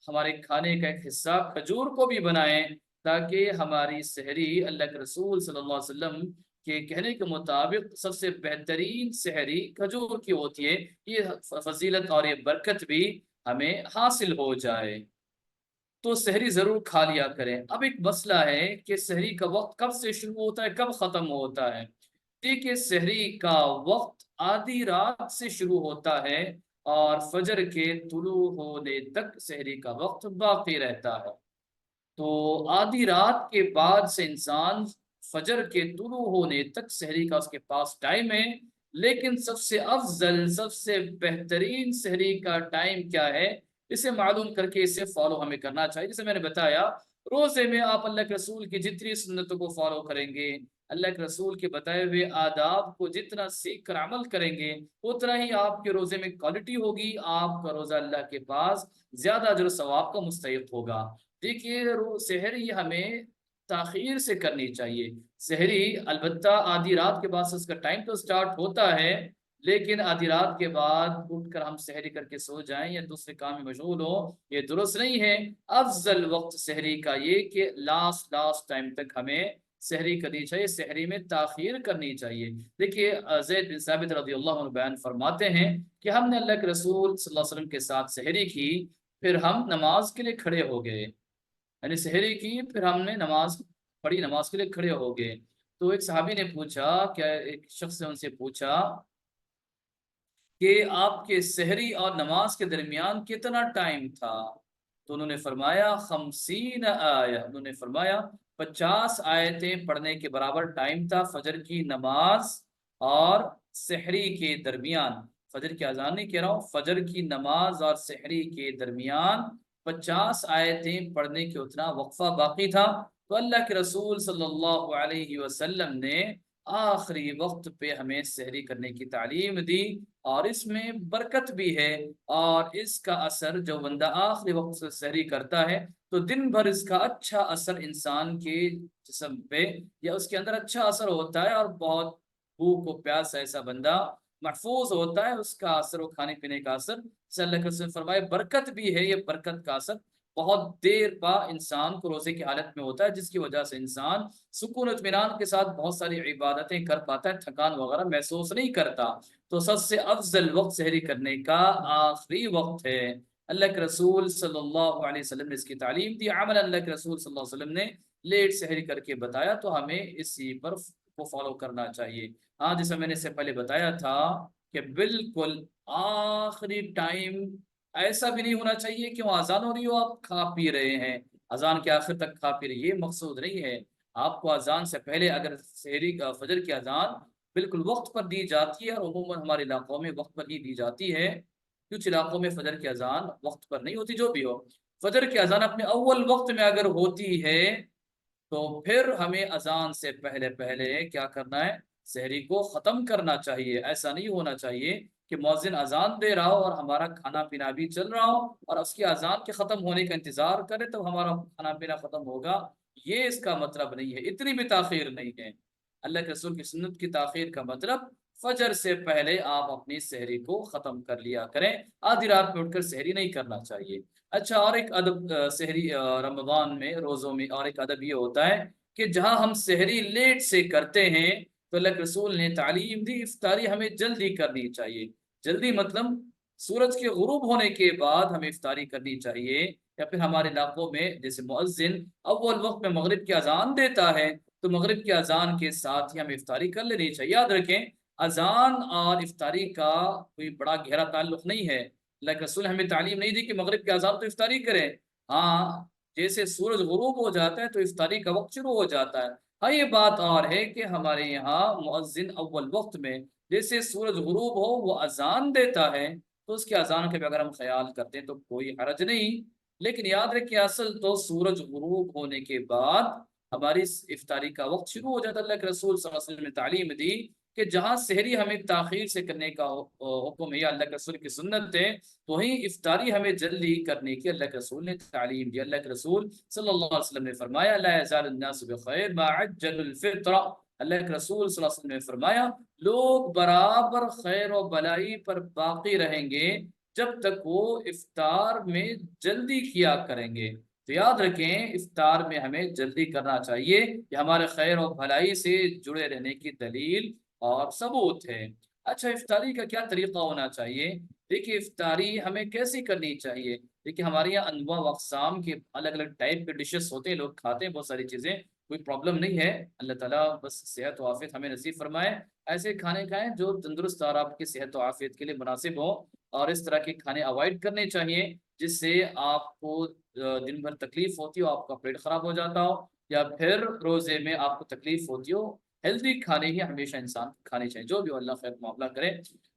Speaker 1: ہمارے کھانے کا ایک حصہ کھجور کو بھی بنائیں، تاکہ ہماری سحری اللہ کے رسول صلی اللہ علیہ وسلم کے کہنے کے مطابق سب سے بہترین سحری کھجور کی ہوتی ہے، یہ فضیلت اور یہ برکت بھی ہمیں حاصل ہو جائے۔ تو سحری ضرور کھا لیا کریں۔ اب ایک مسئلہ ہے کہ سحری کا وقت کب سے شروع ہوتا ہے، کب ختم ہوتا ہے؟ دیکھیے سحری کا وقت آدھی رات سے شروع ہوتا ہے اور فجر کے طلوع ہونے تک سحری کا وقت باقی رہتا ہے۔ تو آدھی رات کے بعد سے انسان فجر کے طلوع ہونے تک سحری کا اس کے پاس ٹائم ہے، لیکن سب سے افضل، سب سے بہترین سحری کا ٹائم کیا ہے، اسے معلوم کر کے اسے فالو ہمیں کرنا چاہیے۔ جیسے میں نے بتایا، روزے میں آپ اللہ کے رسول کی جتنی سنتوں کو فالو کریں گے، اللہ کے رسول کے بتائے ہوئے آداب کو جتنا سیکھ کر عمل کریں گے، اتنا ہی آپ کے روزے میں کوالٹی ہوگی، آپ کا روزہ اللہ کے پاس زیادہ اجر و ثواب کا مستحق ہوگا۔ دیکھیے سحری ہمیں تاخیر سے کرنی چاہیے۔ سحری البتہ آدھی رات کے بعد سے اس کا ٹائم تو سٹارٹ ہوتا ہے، لیکن آدھی رات کے بعد اٹھ کر ہم سحری کر کے سو جائیں یا دوسرے کام میں مشغول ہو، یہ درست نہیں ہے۔ افضل وقت سحری کا یہ کہ لاسٹ ٹائم تک ہمیں سحری کرنی چاہیے، سحری میں تاخیر کرنی چاہیے۔ دیکھیے زید بن ثابت رضی اللہ عنہ بیان فرماتے ہیں کہ ہم نے اللہ کے رسول صلی اللہ علیہ وسلم کے ساتھ سحری کی، پھر ہم نماز کے لیے کھڑے ہو گئے، یعنی سحری کی پھر ہم نے نماز پڑھی، نماز کے لیے کھڑے ہو گئے۔ تو ایک صحابی نے پوچھا، کیا ایک شخص نے ان سے پوچھا کہ آپ کے سحری اور نماز کے درمیان کتنا ٹائم تھا؟ تو انہوں نے فرمایا 50 آیہ، انہوں نے فرمایا 50 آیتیں پڑھنے کے برابر ٹائم تھا فجر کی نماز اور سحری کے درمیان۔ فجر کی اذان نہیں کہہ رہا ہوں، فجر کی نماز اور سحری کے درمیان 50 آیتیں پڑھنے کے اتنا وقفہ باقی تھا۔ تو اللہ کے رسول صلی اللہ علیہ وسلم نے آخری وقت پہ ہمیں سحری کرنے کی تعلیم دی، اور اس میں برکت بھی ہے، اور اس کا اثر جو بندہ آخری وقت سے سحری کرتا ہے تو دن بھر اس کا اچھا اثر انسان کے جسم پہ یا اس کے اندر اچھا اثر ہوتا ہے، اور بہت بھوک و پیاس ایسا بندہ محفوظ ہوتا ہے، اس کا اثر و کھانے پینے کا اثر سے اللہ کے رسول نے فرمائے برکت بھی ہے، یہ برکت کا اثر بہت دیر با انسان کو روزے کی حالت میں ہوتا ہے، جس کی وجہ سے انسان سکون اطمینان کے ساتھ بہت ساری عبادتیں کر پاتا ہے، تھکان وغیرہ محسوس نہیں کرتا۔ تو سب سے افضل وقت سحری کرنے کا آخری وقت ہے۔ اللہ کے رسول صلی اللہ علیہ وسلم نے اس کی تعلیم دی، عمل اللہ کے رسول صلی اللہ علیہ وسلم نے لیٹ سحری کر کے بتایا، تو ہمیں اسی پر کو فالو کرنا چاہیے۔ ہاں جیسے میں نے اس سے پہلے بتایا تھا کہ بالکل آخری ٹائم ایسا بھی نہیں ہونا چاہیے کہ وہ اذان ہو رہی ہو آپ کھا پی رہے ہیں، اذان کے آخر تک کھا پی رہے، یہ مقصود نہیں ہے۔ آپ کو اذان سے پہلے اگر سحری کا فجر کی اذان بالکل وقت پر دی جاتی ہے، اور عموماً ہمارے علاقوں میں وقت پر ہی دی جاتی ہے، کچھ علاقوں میں فجر کی اذان وقت پر نہیں ہوتی، جو بھی ہو فجر کی اذان اپنے اول وقت میں اگر ہوتی ہے تو پھر ہمیں اذان سے پہلے پہلے کیا کرنا ہے، سحری کو ختم کرنا چاہیے۔ ایسا نہیں ہونا چاہیے کہ مؤذن اذان دے رہا ہو اور ہمارا کھانا پینا بھی چل رہا ہو، اور اس کی اذان کے ختم ہونے کا انتظار کرے تو ہمارا کھانا پینا ختم ہوگا، یہ اس کا مطلب نہیں ہے، اتنی بھی تاخیر نہیں ہے۔ اللہ کے رسول کی سنت کی تاخیر کا مطلب فجر سے پہلے آپ اپنی سحری کو ختم کر لیا کریں، آدھی رات میں اٹھ کر سحری نہیں کرنا چاہیے۔ اچھا، اور ایک ادب سحری رمضان میں روزوں میں اور ایک ادب یہ ہوتا ہے کہ جہاں ہم سحری لیٹ سے کرتے ہیں تو اللہ کے رسول نے تعلیم دی افطاری ہمیں جلدی کرنی چاہیے. جلدی مطلب سورج کے غروب ہونے کے بعد ہمیں افطاری کرنی چاہیے. یا پھر ہمارے علاقوں میں جیسے مؤذن اول وقت میں مغرب کی اذان دیتا ہے تو مغرب کی اذان کے ساتھ ہی ہمیں افطاری کر لینی چاہیے. یاد رکھیں اذان اور افطاری کا کوئی بڑا گہرا تعلق نہیں ہے. اللہ کے رسول ہمیں تعلیم نہیں دی کہ مغرب کی اذان تو افطاری کریں. ہاں جیسے سورج غروب ہو جاتا ہے تو افطاری کا وقت شروع ہو جاتا ہے. ہاں یہ بات اور ہے کہ ہمارے یہاں مؤذن اول وقت میں جیسے سورج غروب ہو وہ اذان دیتا ہے تو اس کی اذان کے بھی اگر ہم خیال کرتے ہیں تو کوئی حرج نہیں. لیکن یاد رکھیں اصل تو سورج غروب ہونے کے بعد ہماری افطاری کا وقت شروع ہو جاتا ہے. اللہ کے رسول صلی اللہ علیہ وسلم نے تعلیم دی کہ جہاں سحری ہمیں تاخیر سے کرنے کا حکم ہے یا اللہ کے رسول کی سنت ہے تو وہیں افطاری ہمیں جلدی کرنے کی اللہ کے رسول نے تعلیم دی. اللہ کے رسول صلی اللہ علیہ وسلم نے فرمایا لا یزال الناس بخیر ما عجل الفطر. اللہ کے رسول صلی اللہ علیہ وسلم نے فرمایا لوگ برابر خیر و بلائی پر باقی رہیں گے جب تک وہ افطار میں جلدی کیا کریں گے. تو یاد رکھیں افطار میں ہمیں جلدی کرنا چاہیے. یہ ہمارے خیر و بھلائی سے جڑے رہنے کی دلیل اور ثبوت ہے. اچھا افطاری کا کیا طریقہ ہونا چاہیے؟ دیکھیے افطاری ہمیں کیسی کرنی چاہیے. دیکھیے ہمارے یہاں انواع و اقسام کے الگ الگ ٹائپ کے ڈشز ہوتے ہیں. لوگ کھاتے ہیں بہت ساری چیزیں, کوئی پرابلم نہیں ہے. اللہ تعالیٰ بس صحت و عافیت ہمیں نصیب فرمائے. ایسے کھانے کھائیں جو تندرست اور آپ کی صحت و عافیت کے لیے مناسب ہو, اور اس طرح کے کھانے اوائڈ کرنے چاہیے جس سے آپ کو دن بھر تکلیف ہوتی ہو, آپ کا پیٹ خراب ہو جاتا ہو, یا پھر روزے میں آپ کو تکلیف ہوتی ہو. ہیلدی کھانے ہی ہمیشہ انسان کھانے چاہیے, جو بھی اللہ خیر معاملہ کرے.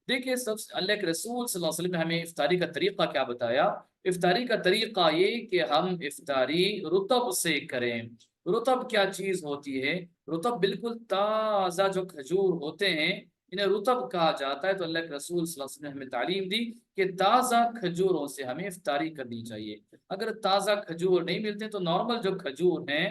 Speaker 1: دیکھیے سب سے اللہ کے رسول صلی اللہ علیہ وسلم نے ہمیں افطاری کا طریقہ کیا بتایا. افطاری کا طریقہ یہ کہ ہم افطاری رطب سے کریں. رطب کیا چیز ہوتی ہے؟ رطب بالکل تازہ جو کھجور ہوتے ہیں انہیں رطب کہا جاتا ہے. تو اللہ کے رسول صلی اللہ علیہ وسلم نے ہمیں تعلیم دی کہ تازہ کھجوروں سے ہمیں افطاری کرنی چاہیے. اگر تازہ کھجور نہیں ملتے تو نارمل جو کھجور ہیں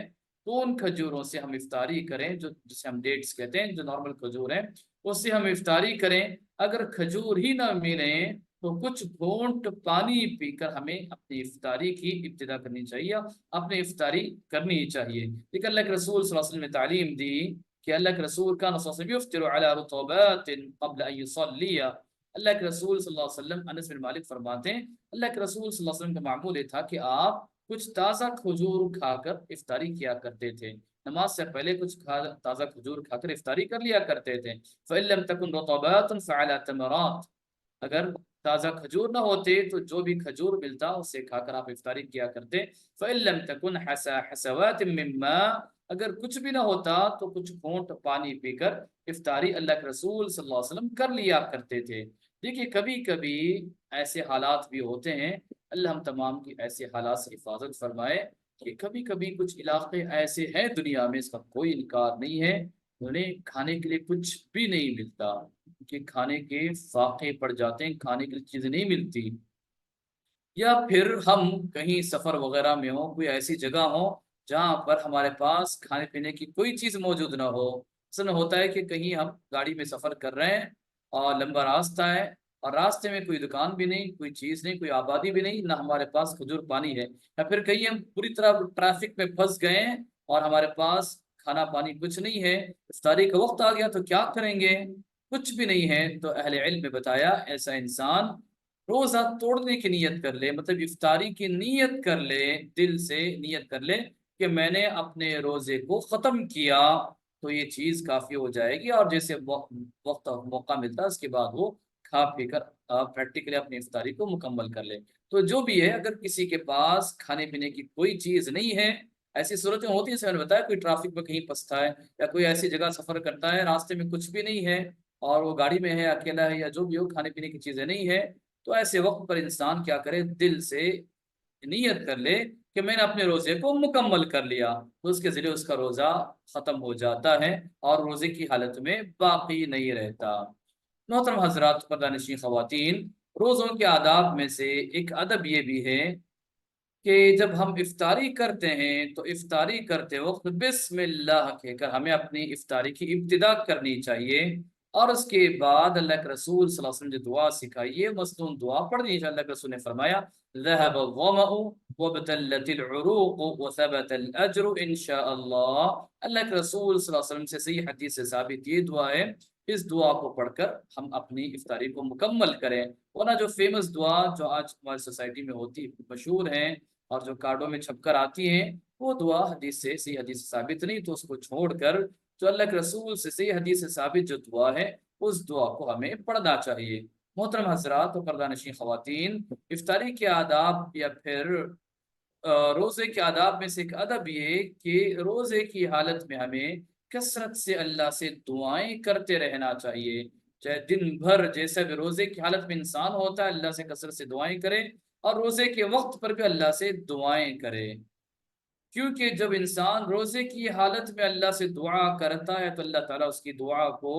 Speaker 1: تو ان کھجوروں سے ہم افطاری کریں, جو جسے ہم ڈیٹس کہتے ہیں, جو نارمل کھجور ہیں اس سے ہم افطاری کریں. اگر کھجور ہی نہ ملیں تو کچھ گھونٹ پانی پی کر ہمیں اپنی افطاری کی ابتدا کرنی چاہیے, اپنی افطاری کرنی چاہیے. لیکن اللہ کے رسول صلی اللہ علیہ وسلم نے تعلیم دی کہ اللہ کے رسول کا نصوص یفطر علی رطوبات قبل ان یصلی. اللہ کے رسول صلی اللہ علیہ وسلم, انس بن مالک فرماتے ہیں اللہ کے رسول صلی اللہ علیہ وسلم کا معمول یہ تھا کہ آپ کچھ تازہ کھجور کھا کر افطاری کیا کرتے تھے. نماز سے پہلے کچھ تازہ کھجور کھا کر افطاری کر لیا کرتے تھے. فَإِن لَمْ تَكُنْ رُطَبَاتٌ فَعَلَى تَمَرَاتٍ. اگر تازہ کھجور نہ ہوتے تو جو بھی کھجور ملتا اسے کھا کر آپ افطاری کیا کرتے. فَإِن لَمْ تَكُنْ حَسَوَاتٍ مِّن مَّاءٍ. اگر کچھ بھی نہ ہوتا تو کچھ گھونٹ پانی پی کر افطاری اللہ کے رسول صلی اللہ علیہ وسلم کر لیا کرتے تھے. دیکھیے کبھی کبھی ایسے حالات بھی ہوتے ہیں, اللہ ہم تمام کی ایسے حالات سے حفاظت فرمائے, کہ کبھی کبھی کچھ علاقے ایسے ہیں دنیا میں, اس کا کوئی انکار نہیں ہے, انہیں کھانے کے لیے کچھ بھی نہیں ملتا, کہ کھانے کے فاقے پڑ جاتے ہیں, کھانے کے لیے چیزیں نہیں ملتی. یا پھر ہم کہیں سفر وغیرہ میں ہوں, کوئی ایسی جگہ ہو جہاں پر ہمارے پاس کھانے پینے کی کوئی چیز موجود نہ ہو. اصل ہوتا ہے کہ کہیں ہم گاڑی میں سفر کر رہے ہیں اور لمبا راستہ ہے اور راستے میں کوئی دکان بھی نہیں, کوئی چیز نہیں, کوئی آبادی بھی نہیں, نہ ہمارے پاس کھجور پانی ہے. یا پھر کہیں ہم پوری طرح ٹریفک میں پھنس گئے ہیں اور ہمارے پاس کھانا پانی کچھ نہیں ہے, افطاری کا وقت آ گیا تو کیا کریں گے؟ کچھ بھی نہیں ہے. تو اہل علم نے بتایا ایسا انسان روزہ توڑنے کی نیت کر لے, مطلب افطاری کی نیت کر لے, دل سے نیت کر لے کہ میں نے اپنے روزے کو ختم کیا, تو یہ چیز کافی ہو جائے گی. اور جیسے وقت موقع ملتا ہے اس کے بعد وہ کھا پی کر پریکٹیکلی اپنی افطاری کو مکمل کر لے. تو جو بھی ہے, اگر کسی کے پاس کھانے پینے کی کوئی چیز نہیں ہے, ایسی صورتیں ہوتی ہیں, میں نے بتایا کوئی ٹریفک میں کہیں پھنستا ہے یا کوئی ایسی جگہ سفر کرتا ہے راستے میں کچھ بھی نہیں ہے اور وہ گاڑی میں ہے, اکیلا ہے, یا جو بھی ہو, کھانے پینے کی چیزیں نہیں ہے, تو ایسے وقت پر انسان کیا کرے, دل سے نیت کر لے کہ میں نے اپنے روزے کو مکمل کر لیا, تو اس کے ذریعے اس کا روزہ ختم ہو جاتا ہے اور روزے کی حالت میں باقی نہیں رہتا. محترم حضرات, پردہ نشین خواتین, روزوں کے آداب میں سے ایک ادب یہ بھی ہے کہ جب ہم افطاری کرتے ہیں تو افطاری کرتے وقت بسم اللہ کہہ کر ہمیں اپنی افطاری کی ابتدا کرنی چاہیے. اور اس کے بعد اللہ کے رسول صلی اللہ علیہ وسلم جو دعا سکھائی یہ مصنون دعا پڑھنی ہے۔ اللہ کے رسول نے فرمایا ذهب الظمأ وابتلت العروق وثبت الاجر ان شاء اللہ۔ اللہ کے رسول صلی اللہ علیہ وسلم سے صحیح حدیث سے ثابت یہ دعا ہے، اس دعا کو پڑھ کر ہم اپنی افطاری کو مکمل کریں، ورنہ جو فیمس دعا جو آج ہماری سوسائٹی میں ہوتی مشہور ہیں اور جو کارڈوں میں چھپ کر آتی ہیں وہ دعا حدیث سے صحیح حدیث سے ثابت نہیں، تو اس کو چھوڑ کر جو اللہ کے رسول سے صحیح حدیث سے ثابت جو دعا ہے اس دعا کو ہمیں پڑھنا چاہیے۔ محترم حضرات و پردہ نشین خواتین، افطاری کے آداب یا پھر روزے کے آداب میں سے ایک ادب یہ کہ روزے کی حالت میں ہمیں کثرت سے اللہ سے دعائیں کرتے رہنا چاہیے، چاہے دن بھر جیسا بھی روزے کی حالت میں انسان ہوتا ہے اللہ سے کثرت سے دعائیں کرے، اور روزے کے وقت پر بھی اللہ سے دعائیں کرے، کیونکہ جب انسان روزے کی حالت میں اللہ سے دعا کرتا ہے تو اللہ تعالیٰ اس کی دعا کو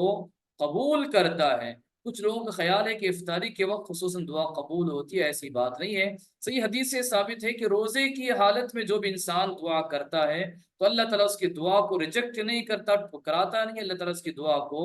Speaker 1: قبول کرتا ہے۔ کچھ لوگوں کا خیال ہے کہ افطاری کے وقت خصوصاً دعا قبول ہوتی ہے، ایسی بات نہیں ہے۔ صحیح حدیث سے ثابت ہے کہ روزے کی حالت میں جو بھی انسان دعا کرتا ہے تو اللہ تعالیٰ اس کی دعا کو ریجیکٹ نہیں کرتا، ٹھکراتا نہیں، اللہ تعالیٰ اس کی دعا کو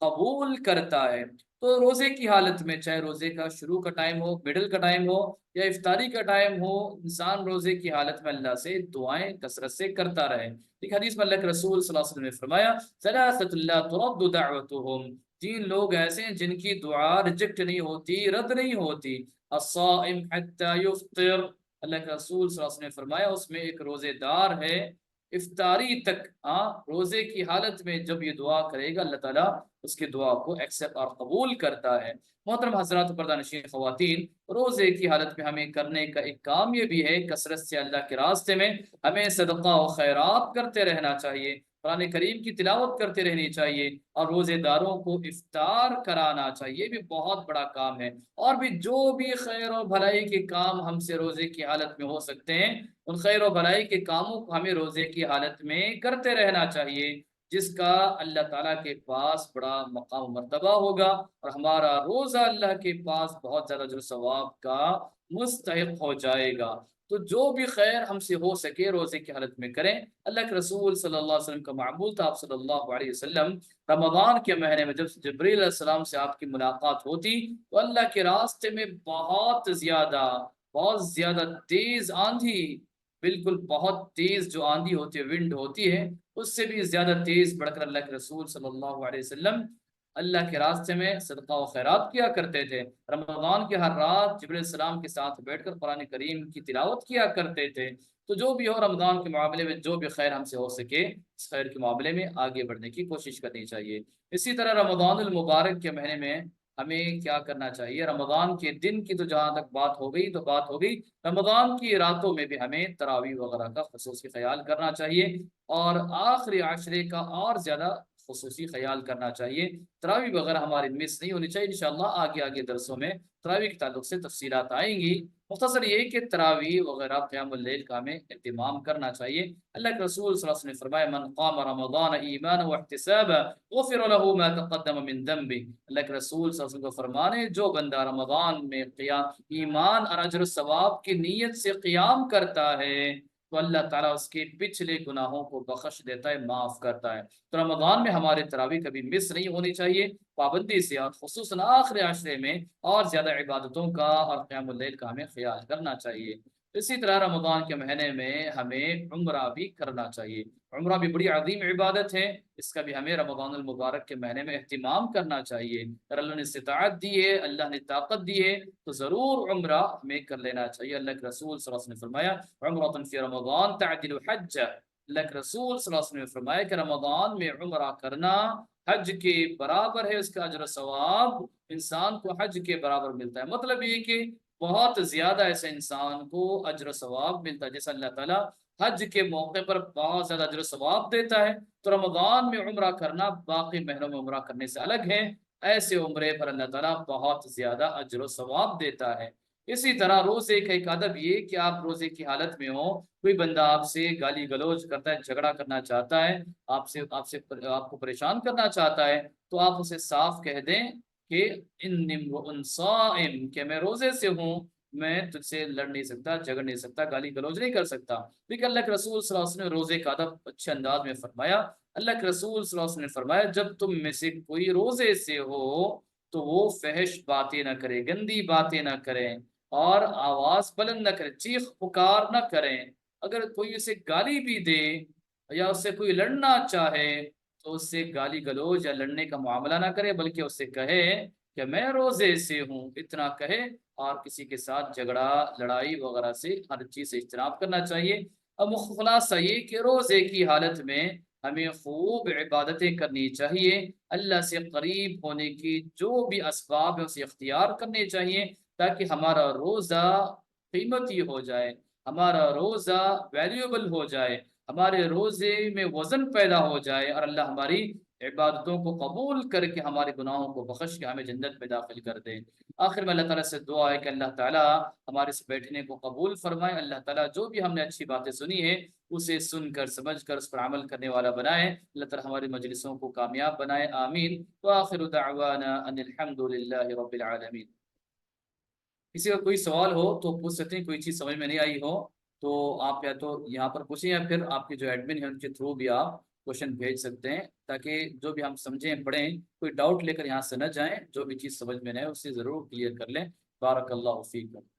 Speaker 1: قبول کرتا ہے۔ تو روزے کی حالت میں چاہے روزے کا شروع کا ٹائم ہو، مڈل کا ٹائم ہو یا افطاری کا ٹائم ہو، انسان روزے کی حالت میں اللہ سے دعائیں کثرت سے کرتا رہے۔ ایک حدیث میں اللہ کے رسول صلی اللہ علیہ وسلم نے فرمایا ثلاثۃ لا ترد دعوتهم، تین لوگ ایسے ہیں جن کی دعا ریجیکٹ نہیں ہوتی، رد نہیں ہوتی۔ الصائم حتى يفطر، اللہ کے رسول صلی اللہ علیہ وسلم نے فرمایا اس میں ایک روزے دار ہے افطاری تک، ہاں روزے کی حالت میں جب یہ دعا کرے گا اللہ تعالیٰ اس کی دعا کو ایکسپٹ اور قبول کرتا ہے۔ محترم حضرات و پردہ نشین خواتین، روزے کی حالت میں ہمیں کرنے کا ایک کام یہ بھی ہے کثرت سے اللہ کے راستے میں ہمیں صدقہ و خیرات کرتے رہنا چاہیے، قرآن کریم کی تلاوت کرتے رہنی چاہیے، اور روزے داروں کو افطار کرانا چاہیے، یہ بھی بہت بڑا کام ہے۔ اور بھی جو بھی خیر و بھلائی کے کام ہم سے روزے کی حالت میں ہو سکتے ہیں ان خیر و بھلائی کے کاموں کو ہمیں روزے کی حالت میں کرتے رہنا چاہیے، جس کا اللہ تعالیٰ کے پاس بڑا مقام و مرتبہ ہوگا، اور ہمارا روزہ اللہ کے پاس بہت زیادہ اجر و ثواب کا مستحق ہو جائے گا۔ تو جو بھی خیر ہم سے ہو سکے روزے کی حالت میں کریں۔ اللہ کے رسول صلی اللہ علیہ وسلم کا معمول تھا، آپ صلی اللہ علیہ وسلم رمضان کے مہینے میں جب جبریل علیہ السلام سے آپ کی ملاقات ہوتی تو اللہ کے راستے میں بہت زیادہ تیز آندھی، بالکل بہت تیز جو آندھی ہوتی ہے، ونڈ ہوتی ہے، اس سے بھی زیادہ تیز بڑھ کر اللہ کے رسول صلی اللہ علیہ وسلم اللہ کے راستے میں صدقہ و خیرات کیا کرتے تھے۔ رمضان کی ہر رات جبریل السلام کے ساتھ بیٹھ کر قرآن کریم کی تلاوت کیا کرتے تھے۔ تو جو بھی ہو رمضان کے معاملے میں جو بھی خیر ہم سے ہو سکے اس خیر کے معاملے میں آگے بڑھنے کی کوشش کرنی چاہیے۔ اسی طرح رمضان المبارک کے مہینے میں ہمیں کیا کرنا چاہیے، رمضان کے دن کی تو جہاں تک بات ہو گئی تو بات ہو گئی، رمضان کی راتوں میں بھی ہمیں تراویح وغیرہ کا خصوصی خیال کرنا چاہیے، اور آخری عشرے کا اور زیادہ خصوصی خیال کرنا چاہیے۔ تراویح وغیرہ ہماری مس نہیں ہونی چاہیے، انشاءاللہ آگے درسوں میں تراویح کے تعلق سے تفصیلات آئیں گی۔ مختصر یہ کہ تراویح وغیرہ قیام اللیل کا ہمیں اہتمام کرنا چاہیے۔ اللہ کے رسول صلی اللہ علیہ وسلم نے فرمایا من قام رمضان ایمانا واحتسابا غفر له ما تقدم من ذنبه، اللہ کے رسول صلی اللہ علیہ وسلم کو فرمانے جو بندہ رمضان میں قیام ایمان اور اجر و ثواب کی نیت سے قیام کرتا ہے تو اللہ تعالیٰ اس کے پچھلے گناہوں کو بخش دیتا ہے، معاف کرتا ہے۔ تو رمضان میں ہمارے تراویح کبھی مس نہیں ہونی چاہیے، پابندی سے، اور خصوصاً آخر عشرے میں اور زیادہ عبادتوں کا اور قیام اللیل کا ہمیں خیال کرنا چاہیے۔ اسی طرح رمضان کے مہینے میں ہمیں عمرہ بھی کرنا چاہیے۔ عمرہ بھی بڑی عظیم عبادت ہے، اس کا بھی ہمیں رمضان المبارک کے مہینے میں اہتمام کرنا چاہیے۔ اگر اللہ نے استطاعت دی ہے، اللہ نے طاقت دی ہے تو ضرور عمرہ ہمیں کر لینا چاہیے۔ اللہ کے رسول صلی اللہ علیہ وسلم نے فرمایا عمرۃ فی رمضان تعدل حج، اللہ کے رسول صلی اللہ علیہ وسلم نے فرمایا کہ رمضان میں عمرہ کرنا حج کے برابر ہے، اس کا اجر و ثواب انسان کو حج کے برابر ملتا ہے۔ مطلب یہ کہ بہت زیادہ ایسے انسان کو اجر و ثواب ملتا ہے، جیسا اللہ تعالیٰ حج کے موقع پر بہت زیادہ اجر و ثواب دیتا ہے، تو رمضان میں عمرہ کرنا باقی مہینوں میں عمرہ کرنے سے الگ ہے، ایسے عمرے پر اللہ تعالیٰ بہت زیادہ اجر و ثواب دیتا ہے۔ اسی طرح روزے کا ایک ادب یہ کہ آپ روزے کی حالت میں ہو، کوئی بندہ آپ سے گالی گلوچ کرتا ہے، جھگڑا کرنا چاہتا ہے، آپ کو پریشان کرنا چاہتا ہے، تو آپ اسے صاف کہہ دیں کہ انی امرؤ صائم، کہ میں روزے سے ہوں، میں تجھ سے لڑ نہیں سکتا، جھگڑ نہیں سکتا، گالی گلوچ نہیں کر سکتا۔ لیکن اللہ کے رسول صلی اللہ علیہ وسلم نے روزے کا ادب اچھے انداز میں فرمایا اللہ کے رسول صلی اللہ علیہ وسلم نے فرمایا جب تم میں سے کوئی روزے سے ہو تو وہ فحش باتیں نہ کرے، گندی باتیں نہ کریں، اور آواز بلند نہ کرے، چیخ پکار نہ کریں۔ اگر کوئی اسے گالی بھی دے یا اس سے کوئی لڑنا چاہے تو اس سے گالی گلوچ یا لڑنے کا معاملہ نہ کرے، بلکہ اس سے کہے کہ میں روزے سے ہوں، اتنا کہے۔ اور کسی کے ساتھ جھگڑا لڑائی وغیرہ سے ہر چیز سے اجتناب کرنا چاہیے۔ اب خلاصہ یہ کہ روزے کی حالت میں ہمیں خوب عبادتیں کرنی چاہیے، اللہ سے قریب ہونے کی جو بھی اسباب ہیں اسے اختیار کرنے چاہیے، تاکہ ہمارا روزہ قیمتی ہو جائے، ہمارا روزہ ویلیوبل ہو جائے، ہمارے روزے میں وزن پیدا ہو جائے، اور اللہ ہماری عبادتوں کو قبول کر کے ہمارے گناہوں کو بخش کے ہمیں جنت میں داخل کر دے۔ آخر میں اللہ تعالیٰ سے دعا ہے کہ اللہ تعالیٰ ہمارے اس بیٹھنے کو قبول فرمائے، اللہ تعالیٰ جو بھی ہم نے اچھی باتیں سنی ہیں اسے سن کر سمجھ کر اس پر عمل کرنے والا بنائے، اللہ تعالیٰ ہماری مجلسوں کو کامیاب بنائے، آمین۔ وآخر دعوانا ان الحمد للہ رب العالمین۔ کسی کا کوئی سوال ہو تو پوچھ سکتے ہیں، کوئی چیز سمجھ میں نہیں آئی ہو تو آپ یا تو یہاں پر پوچھیں، یا پھر آپ کے جو ایڈمن ہیں ان کے تھرو بھی آپ کوشچن بھیج سکتے ہیں، تاکہ جو بھی ہم سمجھیں پڑھیں کوئی ڈاؤٹ لے کر یہاں سے نہ جائیں، جو بھی چیز سمجھ میں نہ آئے اسے ضرور کلیئر کر لیں۔ بارک اللہ فیکم۔